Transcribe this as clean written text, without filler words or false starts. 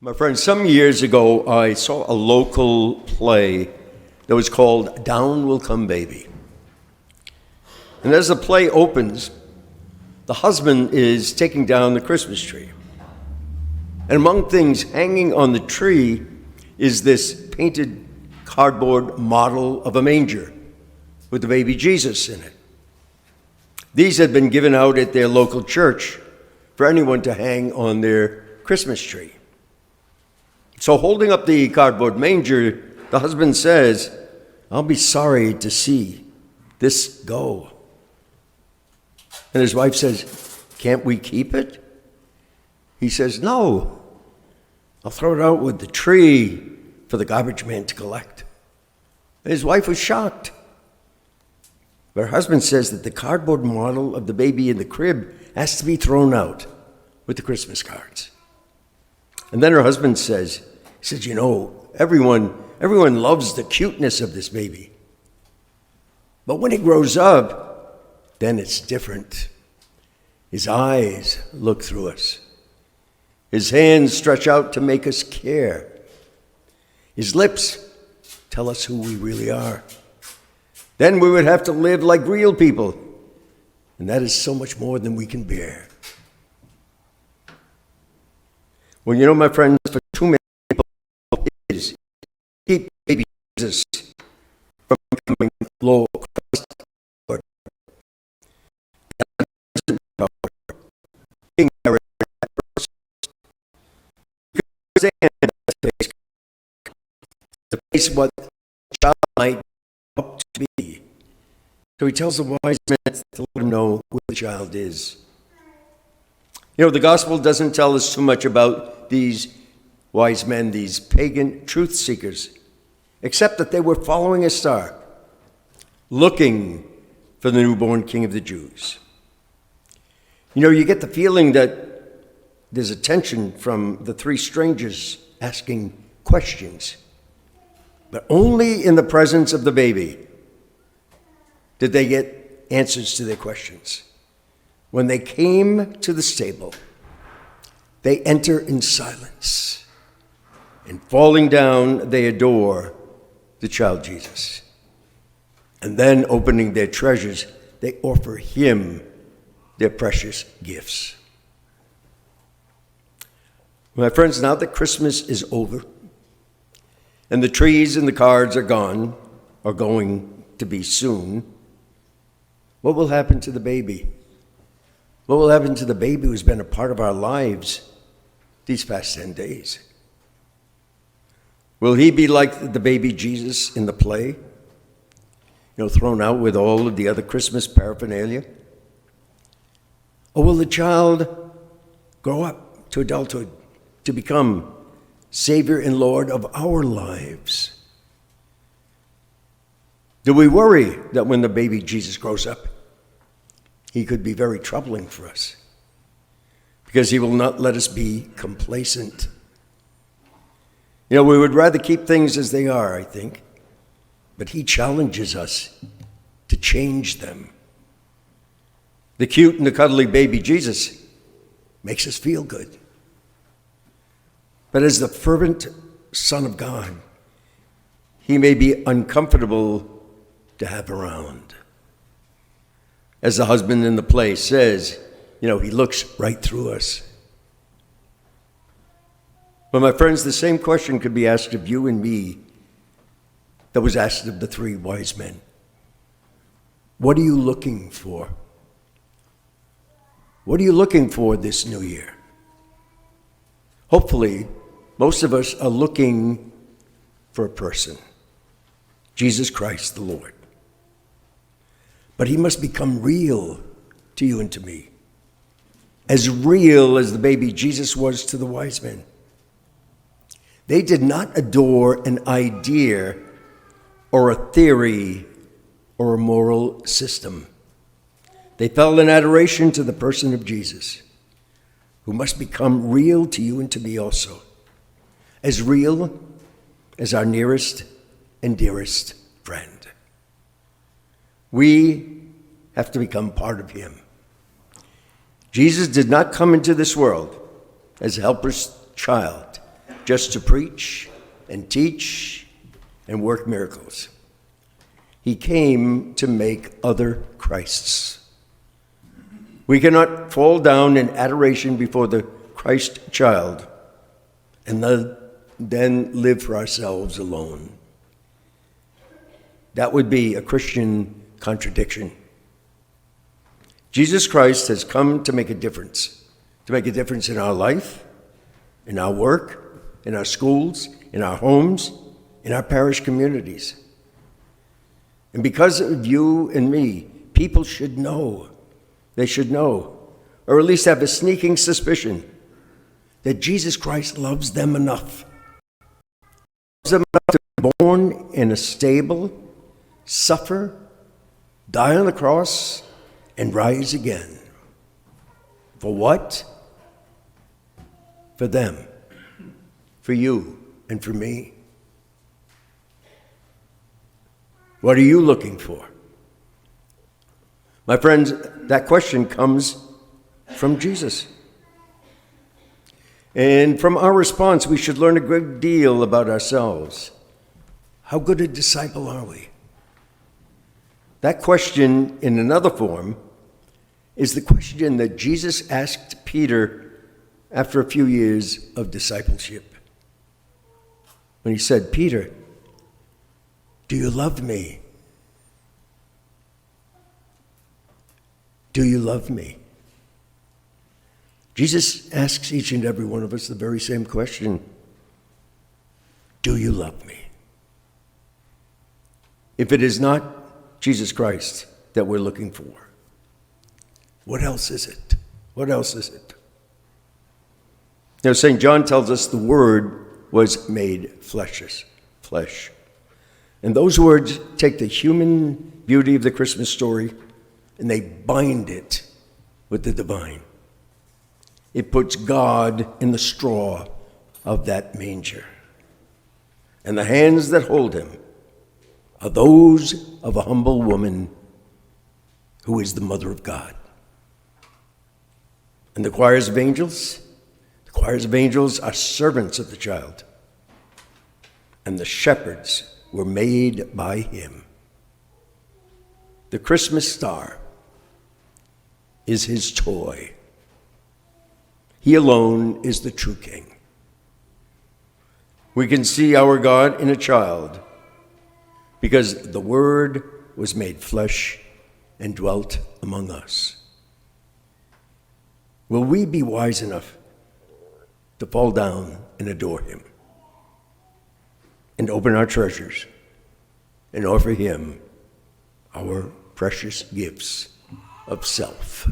My friends, some years ago, I saw a local play that was called Down Will Come Baby. And as the play opens, the husband is taking down the Christmas tree. And among things hanging on the tree is this painted cardboard model of a manger with the baby Jesus in it. These had been given out at their local church for anyone to hang on their Christmas tree. So holding up the cardboard manger, the husband says, "I'll be sorry to see this go." And his wife says, "Can't we keep it?" He says, "No, I'll throw it out with the tree for the garbage man to collect." And his wife was shocked. But her husband says that the cardboard model of the baby in the crib has to be thrown out with the Christmas cards. And then her husband says, "You know, everyone loves the cuteness of this baby. But when he grows up, then it's different. His eyes look through us. His hands stretch out to make us care. His lips tell us who we really are. Then we would have to live like real people, and that is so much more than we can bear." Well, you know, my friends, for too many people, is keep baby Jesus from becoming Lord Christ. The face what the child might up to be. So he tells the wise men to let him know who the child is. You know, the gospel doesn't tell us too much about these wise men, these pagan truth seekers, except that they were following a star, looking for the newborn King of the Jews. You know, you get the feeling that there's a tension from the three strangers asking questions, but only in the presence of the baby did they get answers to their questions. When they came to the stable, they enter in silence, and falling down, they adore the child Jesus. And then, opening their treasures, they offer him their precious gifts. My friends, now that Christmas is over, and the trees and the cards are gone, or going to be soon, what will happen to the baby? What will happen to the baby who's been a part of our lives these past 10 days? Will he be like the baby Jesus in the play? You know, thrown out with all of the other Christmas paraphernalia? Or will the child grow up to adulthood to become Savior and Lord of our lives? Do we worry that when the baby Jesus grows up, he could be very troubling for us because he will not let us be complacent? You know, we would rather keep things as they are, I think, but he challenges us to change them. The cute and the cuddly baby Jesus makes us feel good. But as the fervent Son of God, he may be uncomfortable to have around. As the husband in the play says, you know, he looks right through us. But my friends, the same question could be asked of you and me that was asked of the three wise men. What are you looking for? What are you looking for this new year? Hopefully, most of us are looking for a person, Jesus Christ the Lord. But he must become real to you and to me, as real as the baby Jesus was to the wise men. They did not adore an idea or a theory or a moral system. They fell in adoration to the person of Jesus, who must become real to you and to me also, as real as our nearest and dearest friend. We have to become part of him. Jesus did not come into this world as a helpless child, just to preach and teach and work miracles. He came to make other Christs. We cannot fall down in adoration before the Christ child and then live for ourselves alone. That would be a Christian contradiction. Jesus Christ has come to make a difference in our life, in our work, in our schools, in our homes, in our parish communities. And because of you and me, people should know, or at least have a sneaking suspicion that Jesus Christ loves them enough. Loves them enough to be born in a stable, suffer, die on the cross, and rise again. For what? For them, for you, and for me. What are you looking for? My friends, that question comes from Jesus. And from our response, we should learn a great deal about ourselves. How good a disciple are we? That question, in another form, is the question that Jesus asked Peter after a few years of discipleship. When he said, "Peter, do you love me? Do you love me?" Jesus asks each and every one of us the very same question. Do you love me? If it is not Jesus Christ that we're looking for, what else is it? What else is it? Now, St. John tells us the Word was made flesh. And those words take the human beauty of the Christmas story and they bind it with the divine. It puts God in the straw of that manger. And the hands that hold him are those of a humble woman who is the mother of God. And the choirs of angels are servants of the child. And the shepherds were made by him. The Christmas star is his toy. He alone is the true king. We can see our God in a child because the Word was made flesh and dwelt among us. Will we be wise enough to fall down and adore him and open our treasures and offer him our precious gifts of self?